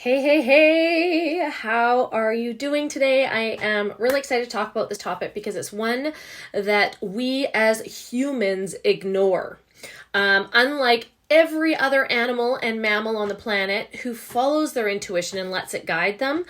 Hey, hey, hey, how are you doing today? I am really excited to talk about this topic because it's one that we as humans ignore. Unlike every other animal and mammal on the planet who follows their intuition and lets it guide them,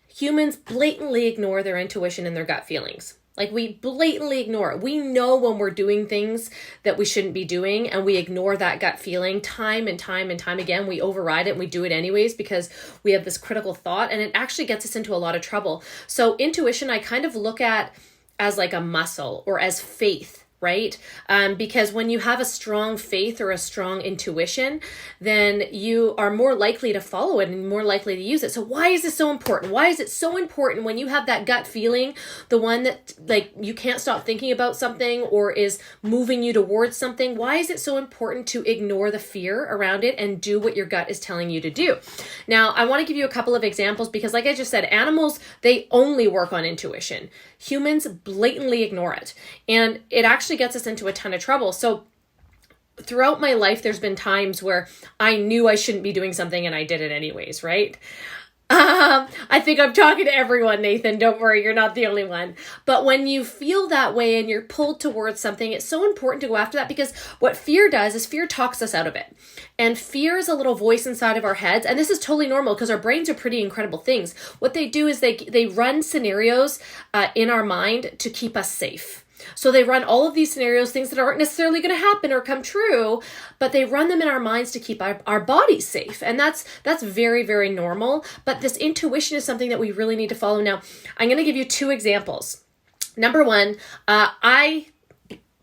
humans blatantly ignore their intuition and their gut feelings. Like, we blatantly ignore it. We know when we're doing things that we shouldn't be doing, and we ignore that gut feeling time and time and time again. We override it and we do it anyways because we have this critical thought, and it actually gets us into a lot of trouble. So intuition, I kind of look at as like a muscle or as faith. Right? Because when you have a strong faith or a strong intuition, then you are more likely to follow it and more likely to use it. So why is this so important? Why is it so important when you have that gut feeling, the one that like you can't stop thinking about something or is moving you towards something? Why is it so important to ignore the fear around it and do what your gut is telling you to do? Now, I want to give you a couple of examples because like I just said, animals, they only work on intuition. Humans blatantly ignore it. And it actually gets us into a ton of trouble. So throughout my life, there's been times where I knew I shouldn't be doing something and I did it anyways, right? I think I'm talking to everyone, Nathan. Don't worry, you're not the only one. But when you feel that way and you're pulled towards something, it's so important to go after that because what fear does is fear talks us out of it. And fear is a little voice inside of our heads. And this is totally normal because our brains are pretty incredible things. What they do is they run scenarios in our mind to keep us safe. So they run all of these scenarios, things that aren't necessarily going to happen or come true, but they run them in our minds to keep our bodies safe. And that's very, very normal. But this intuition is something that we really need to follow. Now, I'm going to give you two examples. Number one,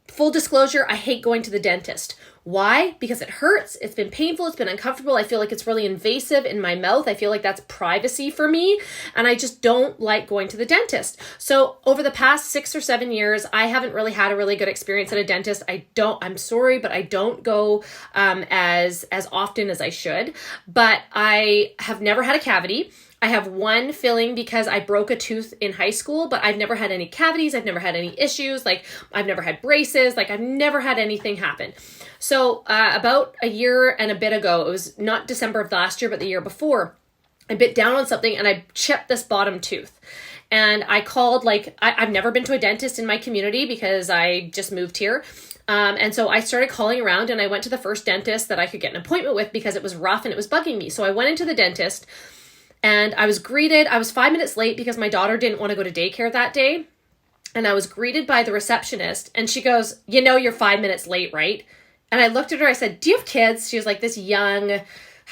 full disclosure, I hate going to the dentist. Why? Because it hurts. It's been painful. It's been uncomfortable. I feel like it's really invasive in my mouth. I feel like that's privacy for me. And I just don't like going to the dentist. So over the past 6 or 7 years, I haven't really had a really good experience at a dentist. I'm sorry, but I don't go as often as I should. But I have never had a cavity. I have one filling because I broke a tooth in high school, but I've never had any cavities. I've never had any issues. Like, I've never had braces. Like, I've never had anything happen. So about a year and a bit ago, it was not December of last year, but the year before, I bit down on something and I chipped this bottom tooth. And I called, I've never been to a dentist in my community because I just moved here. And so I started calling around and I went to the first dentist that I could get an appointment with because it was rough and it was bugging me. So I went into the dentist. And I was greeted, I was 5 minutes late because my daughter didn't want to go to daycare that day. And I was greeted by the receptionist and she goes, "You know, you're 5 minutes late, right?" And I looked at her, I said, "Do you have kids?" She was like this young,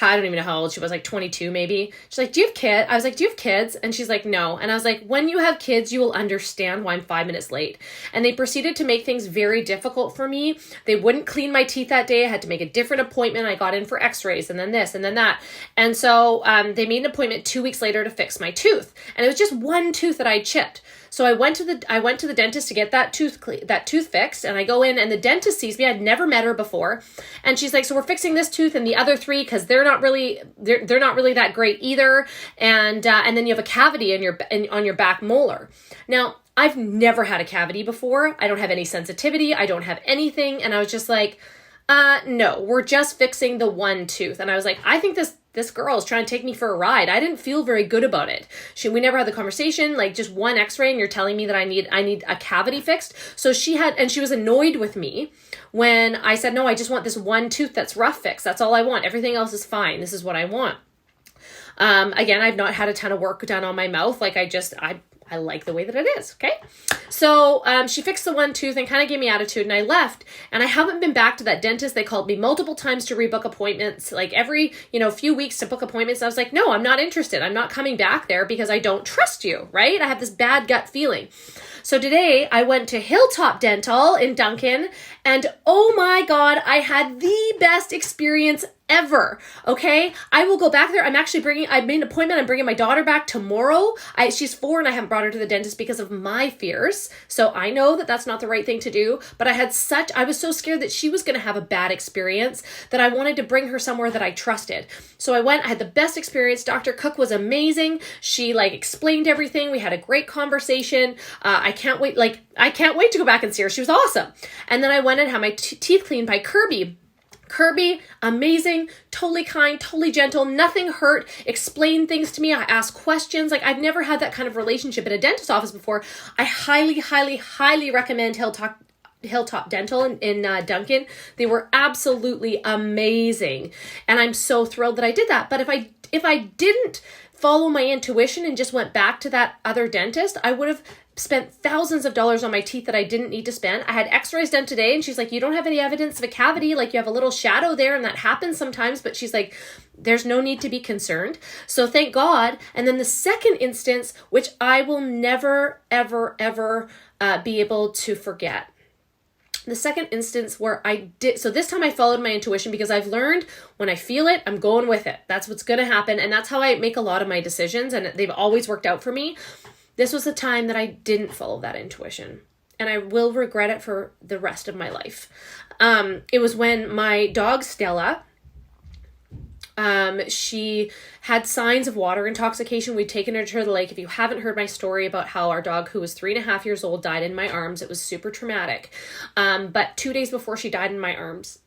I don't even know how old she was, like 22 maybe. She's like, "Do you have kids?" I was like, "Do you have kids?" And she's like, "No." And I was like, "When you have kids, you will understand why I'm 5 minutes late." And they proceeded to make things very difficult for me. They wouldn't clean my teeth that day. I had to make a different appointment. I got in for x-rays and then this and then that. And so they made an appointment 2 weeks later to fix my tooth. And it was just one tooth that I chipped. So I went to the dentist to get that tooth fixed, and I go in and the dentist sees me. I'd never met her before. And she's like, "So we're fixing this tooth and the other three because they're not really that great either. And then you have a cavity on your back molar." Now, I've never had a cavity before. I don't have any sensitivity. I don't have anything. And I was just like, no, we're just fixing the one tooth. And I was like, I think this girl is trying to take me for a ride. I didn't feel very good about it. We never had the conversation, like just one x-ray and you're telling me that I need a cavity fixed. So she was annoyed with me when I said, "No, I just want this one tooth that's rough fixed. That's all I want. Everything else is fine. This is what I want." Again, I've not had a ton of work done on my mouth. Like I like the way that it is. Okay. So, she fixed the one tooth and kind of gave me attitude and I left and I haven't been back to that dentist. They called me multiple times to rebook appointments, like every, few weeks to book appointments. I was like, "No, I'm not interested. I'm not coming back there because I don't trust you." Right. I have this bad gut feeling. So today I went to Hilltop Dental in Duncan and oh my God, I had the best experience ever. Okay. I will go back there. I made an appointment. I'm bringing my daughter back tomorrow. She's 4 and I haven't brought her to the dentist because of my fears. So I know that that's not the right thing to do, but I was so scared that she was going to have a bad experience that I wanted to bring her somewhere that I trusted. So I went, I had the best experience. Dr. Cook was amazing. She explained everything. We had a great conversation. I can't wait to go back and see her. She was awesome. And then I went and had my teeth cleaned by Kirby. Kirby, amazing, totally kind, totally gentle, nothing hurt, explained things to me. I asked questions. Like, I've never had that kind of relationship in a dentist office before. I highly, highly, highly recommend Hilltop Dental in Duncan. They were absolutely amazing. And I'm so thrilled that I did that. But if I didn't follow my intuition and just went back to that other dentist, I would have spent thousands of dollars on my teeth that I didn't need to spend. I had x-rays done today and she's like, you don't have any evidence of a cavity. Like, you have a little shadow there, and that happens sometimes, but she's like, there's no need to be concerned. So thank God. And then the second instance, which I will never, ever, ever be able to forget. The second instance where I did, so this time I followed my intuition, because I've learned when I feel it, I'm going with it. That's what's going to happen. And that's how I make a lot of my decisions. And they've always worked out for me. This was the time that I didn't follow that intuition, and I will regret it for the rest of my life. It was when my dog Stella, she had signs of water intoxication. We'd taken her to the lake. If you haven't heard my story about how our dog, who was 3.5 years old, died in my arms, it was super traumatic. But 2 days before she died in my arms,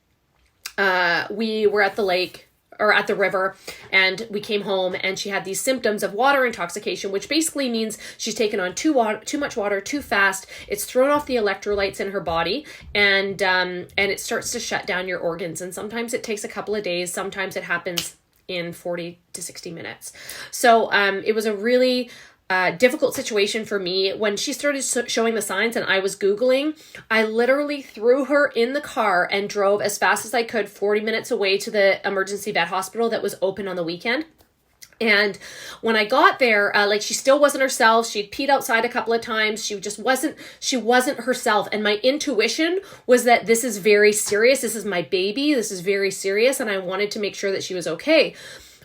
we were at the lake, or at the river, and we came home, and she had these symptoms of water intoxication, which basically means she's taken on too much water too fast. It's thrown off the electrolytes in her body, and it starts to shut down your organs. And sometimes it takes a couple of days. Sometimes it happens in 40 to 60 minutes. So it was a really difficult situation for me. When she started showing the signs and I was Googling, I literally threw her in the car and drove as fast as I could 40 minutes away to the emergency vet hospital that was open on the weekend. And when I got there, she still wasn't herself. She'd peed outside a couple of times. She wasn't herself. And my intuition was that this is very serious. This is my baby. This is very serious. And I wanted to make sure that she was okay.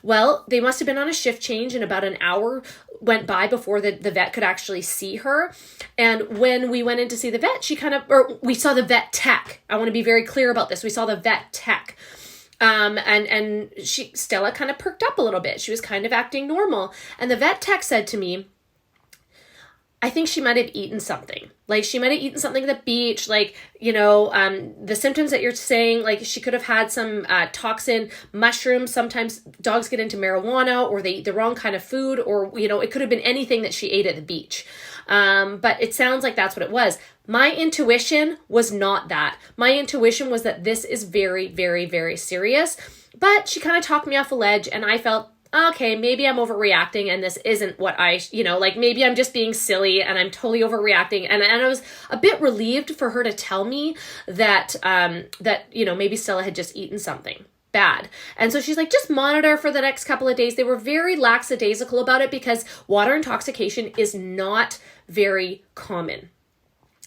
Well, they must have been on a shift change, and about an hour went by before the vet could actually see her. And when we went in to see the vet, we saw the vet tech. I want to be very clear about this. We saw the vet tech. And Stella kind of perked up a little bit. She was kind of acting normal. And the vet tech said to me, I think she might have eaten something. Like, she might have eaten something at the beach. Like, the symptoms that you're saying, like, she could have had some toxin mushrooms. Sometimes dogs get into marijuana, or they eat the wrong kind of food, or, it could have been anything that she ate at the beach. But it sounds like that's what it was. My intuition was not that. My intuition was that this is very, very, very serious. But she kind of talked me off a ledge, and I felt, okay, maybe I'm overreacting, and this isn't what maybe I'm just being silly and I'm totally overreacting. And I was a bit relieved for her to tell me that maybe Stella had just eaten something bad. And so she's like, just monitor for the next couple of days. They were very lackadaisical about it, because water intoxication is not very common.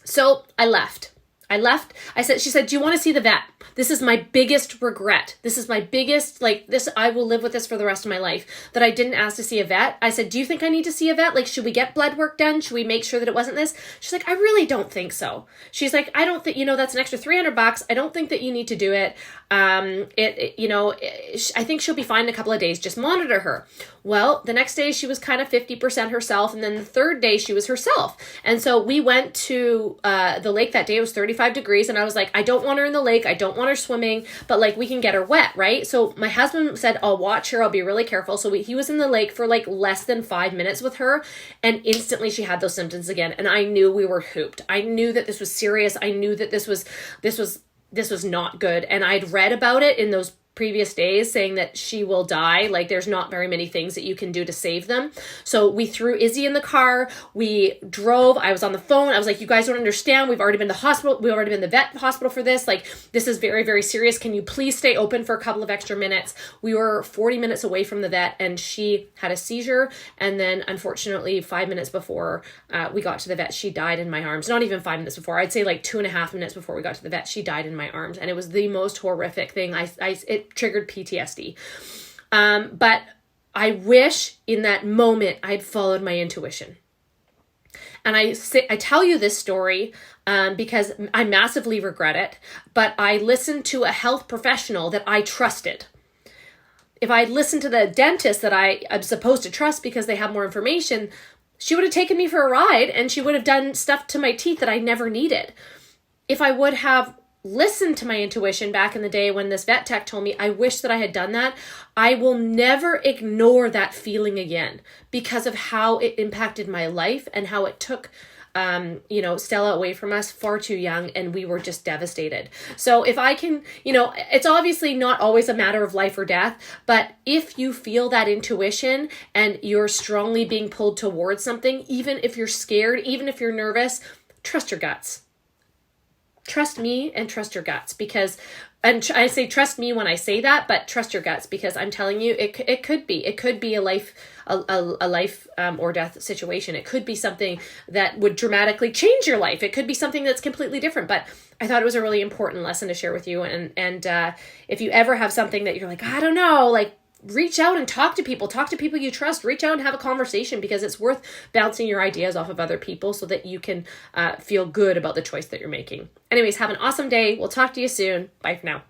So I left. She said, do you want to see the vet? This is my biggest regret. This is my biggest, I will live with this for the rest of my life, that I didn't ask to see a vet. I said, do you think I need to see a vet? Like, should we get blood work done? Should we make sure that it wasn't this? She's like, I really don't think so. She's like, I don't think, that's an extra $300. I don't think that you need to do it. I think she'll be fine in a couple of days. Just monitor her. Well, the next day she was kind of 50% herself. And then the third day she was herself. And so we went to the lake that day. It was 35 degrees. And I was like, I don't want her in the lake. I don't want her swimming, but we can get her wet, right? So my husband said, I'll watch her. I'll be really careful. So he was in the lake for less than 5 minutes with her. And instantly she had those symptoms again. And I knew we were hooped. I knew that this was serious. I knew that this was not good. And I'd read about it in those previous days, saying that she will die. Like, there's not very many things that you can do to save them. So we threw Izzy in the car. We drove. I was on the phone. I was like, you guys don't understand. We've already been to the hospital. We've already been to the vet hospital for this. Like, this is very, very serious. Can you please stay open for a couple of extra minutes? We were 40 minutes away from the vet, and she had a seizure. And then, unfortunately, 5 minutes before we got to the vet, she died in my arms. Not even 5 minutes before. I'd say 2.5 minutes before we got to the vet, she died in my arms. And it was the most horrific thing. It triggered PTSD. But I wish in that moment I'd followed my intuition. And I tell you this story because I massively regret it, but I listened to a health professional that I trusted. If I listened to the dentist that I'm supposed to trust because they have more information, she would have taken me for a ride, and she would have done stuff to my teeth that I never needed. If I would have listened to my intuition back in the day when this vet tech told me, I wish that I had done that. I will never ignore that feeling again because of how it impacted my life and how it took Stella away from us far too young, and we were just devastated. So if I can, it's obviously not always a matter of life or death, but if you feel that intuition and you're strongly being pulled towards something, even if you're scared, even if you're nervous, trust your guts. Trust me and trust your guts, because, and I say trust me when I say that, but trust your guts, because I'm telling you, it could be a life or death situation. It could be something that would dramatically change your life. It could be something that's completely different. But I thought it was a really important lesson to share with you. And if you ever have something that you're like, I don't know, like, reach out and talk to people you trust. Reach out and have a conversation, because it's worth bouncing your ideas off of other people so that you can feel good about the choice that you're making. Anyways, have an awesome day. We'll talk to you soon. Bye for now.